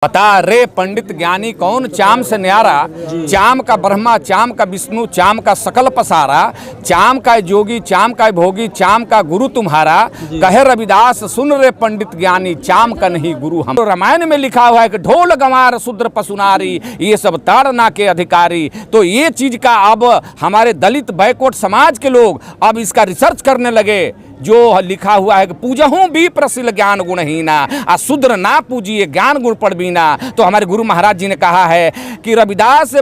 बता रे पंडित ज्ञानी कौन चाम से न्यारा, चाम का ब्रह्मा चाम का विष्णु चाम का सकल पसारा, चाम का जोगी चाम का भोगी चाम का गुरु तुम्हारा। कहे रविदास सुन रे पंडित ज्ञानी चाम का नहीं गुरु हम। तो रामायण में लिखा हुआ है कि ढोल गंवार शूद्र पशुनारी ये सब ताड़ना के अधिकारी। तो ये चीज का अब हमारे दलित बैकवर्ड समाज के लोग अब इसका रिसर्च करने लगे। जो लिखा हुआ है कि पूजहूँ भी प्रसिल ज्ञान गुणहीना आ शूद्र ना पूजिए ज्ञान गुण पर बीना। तो हमारे गुरु महाराज जी ने कहा है कि रविदास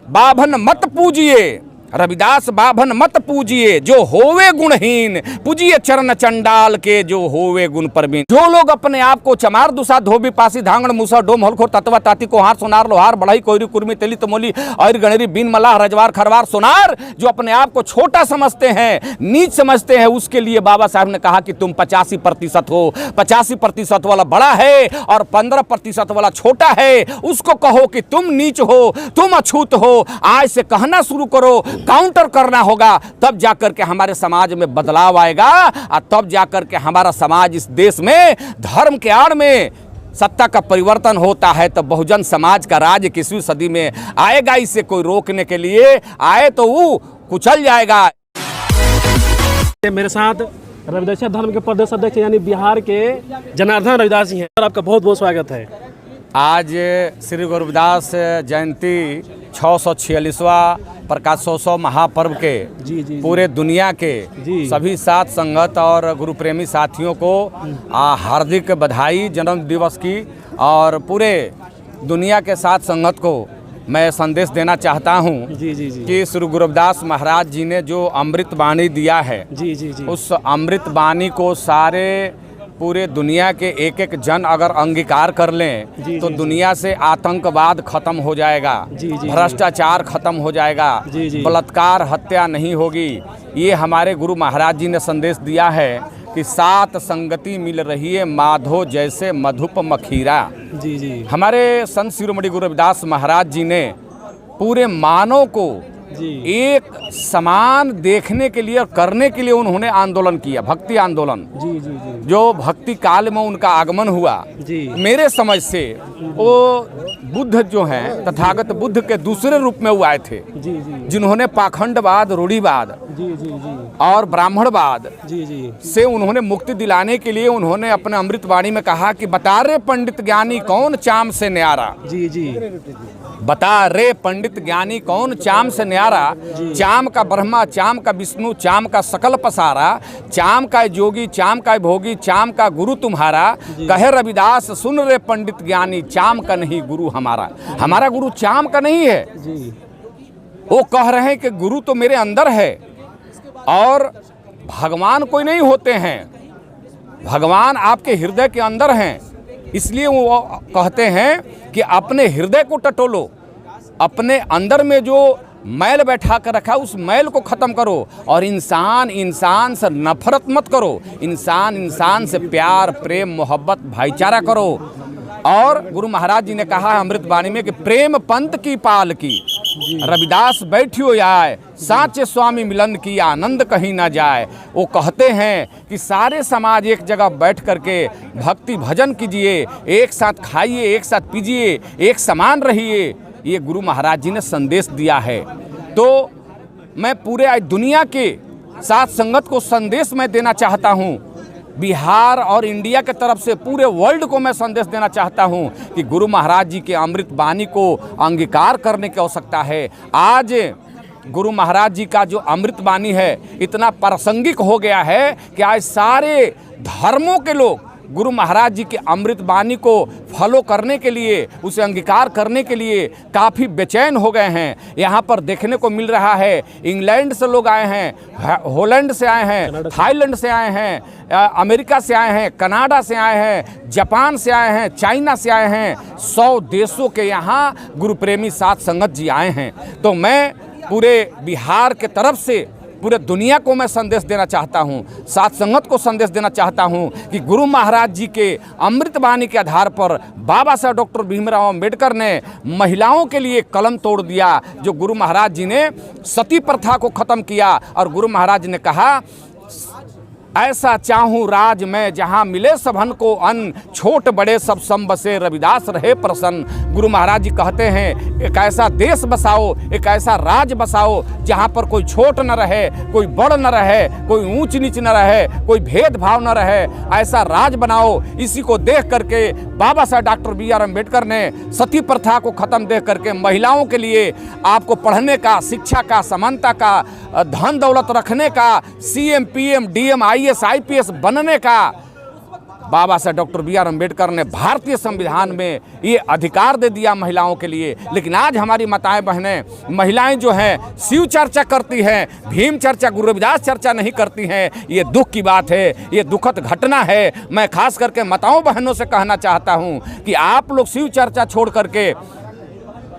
बाभन मत पूजिए, रविदास बाभन मत पूजिए, जो होवे गुणहीन पूजिए चरण चंडाल के जो होवे गुण परवीन। जो लोग अपने आप को चमार दुसा धोबी पासी धांगड़ मूसा डोम हलखोर तत्वा ताती कोहार सोनार लोहार बढ़ाई कोयरी कुर्मी तेली तमोली और गणेरी बीन मलाह रजवार खरवार सोनार, जो अपने आप को छोटा समझते हैं नीच समझते हैं, उसके लिए बाबा साहब ने कहा कि तुम 85% हो। 85% वाला बड़ा है और 15% वाला छोटा है, उसको कहो कि तुम नीच हो, तुम अछूत हो। आज से कहना शुरू करो, काउंटर करना होगा, तब जाकर के हमारे समाज में बदलाव आएगा और तब जाकर के हमारा समाज इस देश में धर्म के आड़ में सत्ता का परिवर्तन होता है। तो बहुजन समाज का राज 21वीं सदी में आएगा। इसे कोई रोकने के लिए आए तो वो कुचल जाएगा। मेरे साथ रविदास धर्म के प्रदेश अध्यक्ष यानी बिहार के जनार्दन रविदास जी हैं। आपका बहुत बहुत स्वागत है। आज श्री गुरु रविदास जयंती 646वां प्रकाशोत्सव महापर्व के जी पूरे दुनिया के सभी साथ संगत और गुरु प्रेमी साथियों को हार्दिक बधाई जन्म दिवस की। और पूरे दुनिया के साथ संगत को मैं संदेश देना चाहता हूँ कि श्री गुरु रविदास महाराज जी ने जो अमृत वाणी दिया है उस अमृत वाणी को सारे पूरे दुनिया के एक एक जन अगर अंगीकार कर लें तो दुनिया से आतंकवाद खत्म हो जाएगा, भ्रष्टाचार खत्म हो जाएगा, बलात्कार हत्या नहीं होगी। ये हमारे गुरु महाराज जी ने संदेश दिया है कि सात संगति मिल रही है माधो जैसे मधुप मखीरा। हमारे संत शिरोमणि गुरु रविदास महाराज जी ने पूरे मानव को एक समान देखने के लिए और करने के लिए उन्होंने आंदोलन किया, भक्ति आंदोलन। जो भक्ति काल में उनका आगमन हुआ, मेरे समझ से वो बुद्ध जो हैं तथागत बुद्ध के दूसरे रूप में वो आए थे, जिन्होंने पाखंडवाद, रूढ़िवाद और ब्राह्मणवाद से उन्होंने मुक्ति दिलाने के लिए उन्होंने अपने अमृतवाणी में कहा कि बता रे पंडित ज्ञानी कौन चाम से न्यारा। बता रे पंडित ज्ञानी कौन चाम से न्यारा, चाम का ब्रह्मा चाम का विष्णु चाम का सकल पसारा, चाम का जोगी चाम का भोगी चाम का गुरु तुम्हारा। कहे रविदास सुन रे पंडित ज्ञानी चाम का नहीं गुरु हमारा। हमारा गुरु चाम का नहीं है। वो कह रहे हैं कि गुरु तो मेरे अंदर है और भगवान कोई नहीं होते हैं, भगवान आपके हृदय के अंदर हैं। इसलिए वो कहते हैं कि अपने हृदय को टटोलो, अपने अंदर में जो मैल बैठा कर रखा उस मैल को ख़त्म करो और इंसान से नफरत मत करो, इंसान से प्यार प्रेम मोहब्बत भाईचारा करो। और गुरु महाराज जी ने कहा है अमृतवाणी में कि प्रेम पंथ की पाल की, रविदास बैठियो आए साचे स्वामी मिलन की आनंद कहीं ना जाए। वो कहते हैं कि सारे समाज एक जगह बैठ करके भक्ति भजन कीजिए, एक साथ खाइए, एक साथ पीजिए, एक समान रहिए। ये गुरु महाराज जी ने संदेश दिया है। तो मैं पूरे दुनिया के साथ संगत को संदेश मैं देना चाहता हूँ। बिहार और इंडिया के तरफ से पूरे वर्ल्ड को मैं संदेश देना चाहता हूँ कि गुरु महाराज जी के अमृत वाणी को अंगीकार करने की आवश्यकता है। आज गुरु महाराज जी का जो अमृत वाणी है इतना प्रासंगिक हो गया है कि आज सारे धर्मों के लोग गुरु महाराज जी के अमृत वाणी को फॉलो करने के लिए, उसे अंगीकार करने के लिए काफ़ी बेचैन हो गए हैं। यहाँ पर देखने को मिल रहा है इंग्लैंड से लोग आए हैं, हॉलैंड से आए हैं, थाईलैंड से आए हैं, अमेरिका से आए हैं, कनाडा से आए हैं, जापान से आए हैं, चाइना से आए हैं। 100 देशों के यहाँ गुरु प्रेमी साथ संगत जी आए हैं। तो मैं पूरे बिहार के तरफ से पूरे दुनिया को मैं संदेश देना चाहता हूँ, साथ संगत को संदेश देना चाहता हूँ कि गुरु महाराज जी के अमृत वाणी के आधार पर बाबा साहब डॉक्टर भीमराव अम्बेडकर ने महिलाओं के लिए कलम तोड़ दिया। जो गुरु महाराज जी ने सती प्रथा को ख़त्म किया और गुरु महाराज जी ने कहा ऐसा चाहूँ राज में जहाँ मिले सबन को अन्न, छोट बड़े सब सम बसे रविदास रहे प्रसन्न। गुरु महाराज जी कहते हैं एक ऐसा देश बसाओ, एक ऐसा राज बसाओ जहाँ पर कोई छोट न रहे, कोई बड़ न रहे, कोई ऊंच नीच न रहे, कोई भेदभाव न रहे, ऐसा राज बनाओ। इसी को देख करके बाबा साहब डॉक्टर बी.आर. अम्बेडकर ने सती प्रथा को ख़त्म देख करके महिलाओं के लिए आपको पढ़ने का, शिक्षा का, समानता का, धन दौलत रखने का, CM, PM, DM, IAS, IPS बनने का बाबा साहब डॉक्टर बी.आर. अम्बेडकर ने भारतीय संविधान में ये अधिकार दे दिया महिलाओं के लिए। लेकिन आज हमारी माताएं बहनें, महिलाएं जो हैं शिव चर्चा करती हैं, भीम चर्चा, गुरु रविदास चर्चा नहीं करती हैं। ये दुख की बात है, ये दुखद घटना है। मैं खास करके माताओं बहनों से कहना चाहता हूँ कि आप लोग शिव चर्चा छोड़ करके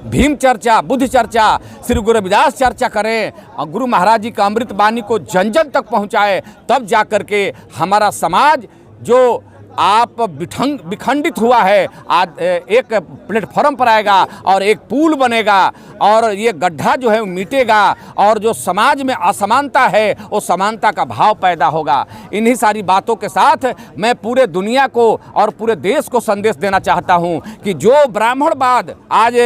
भीम चर्चा, बुद्ध चर्चा, श्री गुरु रविदास चर्चा करें और गुरु महाराज जी का अमृत वाणी को जन जन तक पहुँचाए, तब जा कर के हमारा समाज जो आप विखंडित हुआ है आज एक प्लेटफॉर्म पर आएगा और एक पुल बनेगा और ये गड्ढा जो है मिटेगा और जो समाज में असमानता है वो समानता का भाव पैदा होगा। इन्हीं सारी बातों के साथ मैं पूरे दुनिया को और पूरे देश को संदेश देना चाहता हूँ कि जो ब्राह्मणवाद आज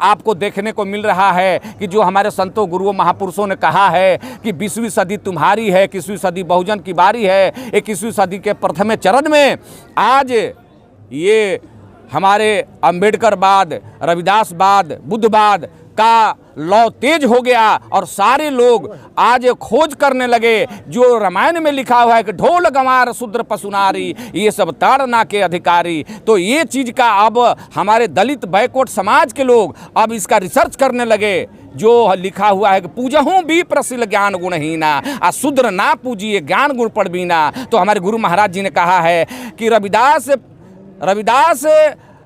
आपको देखने को मिल रहा है, कि जो हमारे संतों गुरुओं महापुरुषों ने कहा है कि 20वीं सदी तुम्हारी है, 21वीं सदी बहुजन की बारी है, 21वीं सदी के प्रथम चरण में आज ये हमारे अंबेडकरवाद, रविदासवाद, बुद्धवाद का लौ तेज हो गया और सारे लोग आज खोज करने लगे। जो रामायण में लिखा हुआ है कि ढोल गंवार शूद्र पशुनारी, ये सब ताड़ना के अधिकारी, तो ये चीज़ का अब हमारे दलित बैकवर्ड समाज के लोग अब इसका रिसर्च करने लगे। जो लिखा हुआ है कि पूजहूँ भी प्रसिल ज्ञान गुणहीना, आ शूद्र ना पूजिए ज्ञान गुण पढ़ बीना। तो हमारे गुरु महाराज जी ने कहा है कि रविदास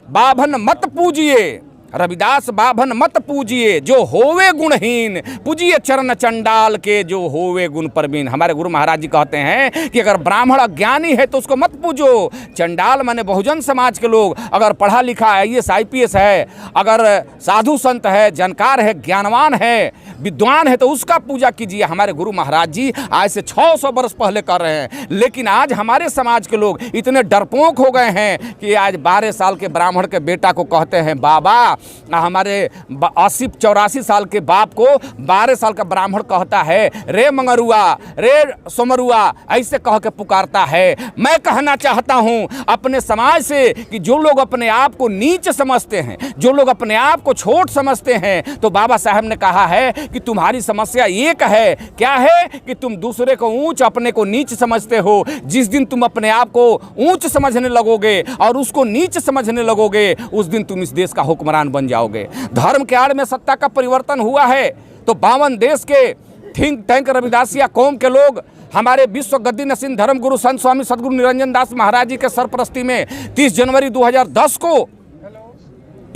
बाभन मत पूजिए, रविदास बाभन मत पूजिए, जो होवे गुणहीन पूजिए चरण चंडाल के, जो होवे गुण परवीन। हमारे गुरु महाराज जी कहते हैं कि अगर ब्राह्मण अज्ञानी है तो उसको मत पूजो। चंडाल माने बहुजन समाज के लोग, अगर पढ़ा लिखा IAS IPS है, अगर साधु संत है, जानकार है, ज्ञानवान है, विद्वान है, तो उसका पूजा कीजिए। हमारे गुरु महाराज जी आज से 600 वर्ष पहले कर रहे हैं। लेकिन आज हमारे समाज के लोग इतने डरपोक हो गए हैं कि आज 12 साल के ब्राह्मण के बेटा को कहते हैं बाबा, हमारे 80-84 साल के बाप को 12 साल का ब्राह्मण कहता है रे मंगरुआ, रे सोमरुआ, ऐसे कह के पुकारता है। मैं कहना चाहता हूं अपने समाज से कि जो लोग अपने आप को नीच समझते हैं, जो लोग अपने आप को छोट समझते हैं, तो बाबा साहब ने कहा है कि तुम्हारी समस्या एक है, क्या है कि तुम दूसरे को ऊंच, अपने को नीच समझते हो। जिस दिन तुम अपने आप को ऊंच समझने लगोगे और उसको नीच समझने लगोगे, उस दिन तुम इस देश का हुक्मरान बन जाओगे। धर्म के आड़ में सत्ता का परिवर्तन हुआ है तो 52 देश के थिंक टैंक रविदासिया कौम के लोग हमारे विश्व गद्दी नसीन धर्म गुरु संत स्वामी सदगुरु निरंजन दास महाराज जी के सरपरस्ती में 30 जनवरी 2010 को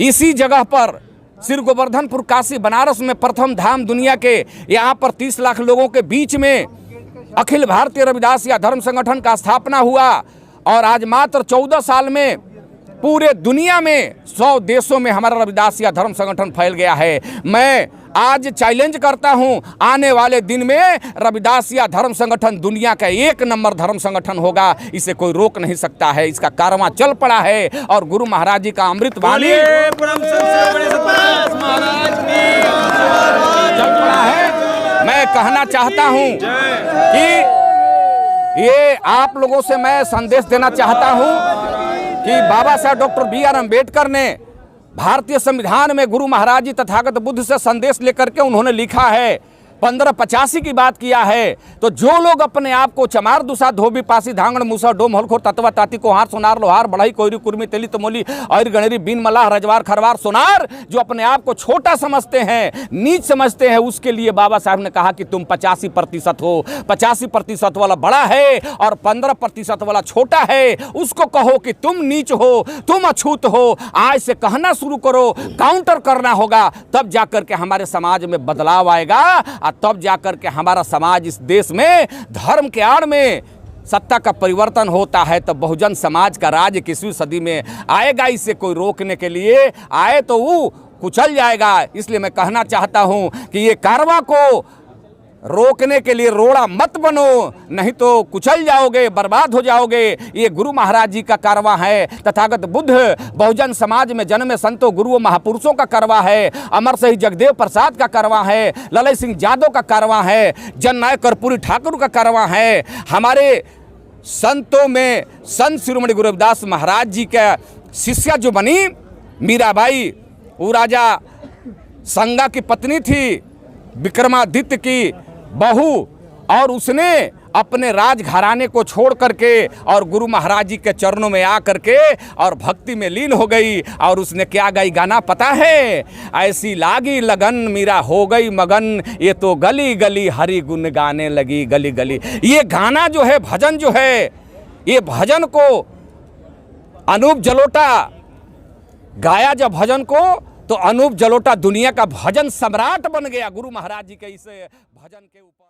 इसी जगह पर श्री गोवर्धनपुर काशी बनारस में प्रथम धाम दुनिया के यहाँ पर 30 लाख लोगों के बीच में अखिल भारतीय रविदासिया धर्म संगठन का स्थापना हुआ और आज मात्र 14 साल में पूरे दुनिया में 100 देशों में हमारा रविदासिया धर्म संगठन फैल गया है। मैं आज चैलेंज करता हूं, आने वाले दिन में रविदासिया धर्म संगठन दुनिया का 1 नंबर धर्म संगठन होगा। इसे कोई रोक नहीं सकता है, इसका कारवां चल पड़ा है और गुरु महाराज जी का अमृत वाणी चल पड़ा है। मैं कहना चाहता हूं कि ये आप लोगों से मैं संदेश देना चाहता हूं कि बाबा साहब डॉक्टर बी.आर. अम्बेडकर ने भारतीय संविधान में गुरु महाराज जी तथागत बुद्ध से संदेश लेकर के उन्होंने लिखा है, 1585 की बात किया है। तो जो लोग अपने आप को चमार दुसा धोबी पासी धांगड़ मूसा डोम हलखोर तत्वा ताती कोहार सोनार लोहार बढ़ाई कोयरी कुर्मी तेली तमोली और गणेरी बीन मलाह रजवार खरवार सोनार, जो अपने आप को छोटा समझते हैं, नीच समझते हैं, उसके लिए बाबा साहब ने कहा कि तुम 85% हो। 85% वाला बड़ा है और 15% वाला छोटा है। उसको कहो कि तुम नीच हो, तुम अछूत हो। आज से कहना शुरू करो, काउंटर करना होगा, तब जाकर के हमारे समाज में बदलाव आएगा। तब जाकर के हमारा समाज इस देश में धर्म के आड़ में सत्ता का परिवर्तन होता है, तो बहुजन समाज का राज 21वीं सदी में आएगा। इसे कोई रोकने के लिए आए तो वो कुचल जाएगा। इसलिए मैं कहना चाहता हूं कि ये कारवां को रोकने के लिए रोड़ा मत बनो, नहीं तो कुचल जाओगे, बर्बाद हो जाओगे। ये गुरु महाराज जी का कारवां है। तथागत बुद्ध बहुजन समाज में जन्मे संतों गुरुओं महापुरुषों का कारवां है। अमर सिंह जगदेव प्रसाद का कारवां है। ललय सिंह यादव का कारवां है। जननायक कर्पूरी ठाकुर का कारवां है। हमारे संतों में संत शिरोमणि गुरु रविदास महाराज जी का शिष्या जो बनी मीराबाई, वो राजा संगा की पत्नी थी, विक्रमादित्य की बहू, और उसने अपने राजघराने को छोड़ करके और गुरु महाराज जी के चरणों में आ करके और भक्ति में लीन हो गई। और उसने क्या गाई गाना पता है? ऐसी लागी लगन मीरा हो गई मगन, ये तो गली गली हरि गुण गाने लगी गली गली। ये गाना जो है, भजन जो है, ये भजन को अनूप जलोटा गाया जब भजन को, तो अनूप जलोटा दुनिया का भजन सम्राट बन गया गुरु महाराज जी के इस भजन के ऊपर।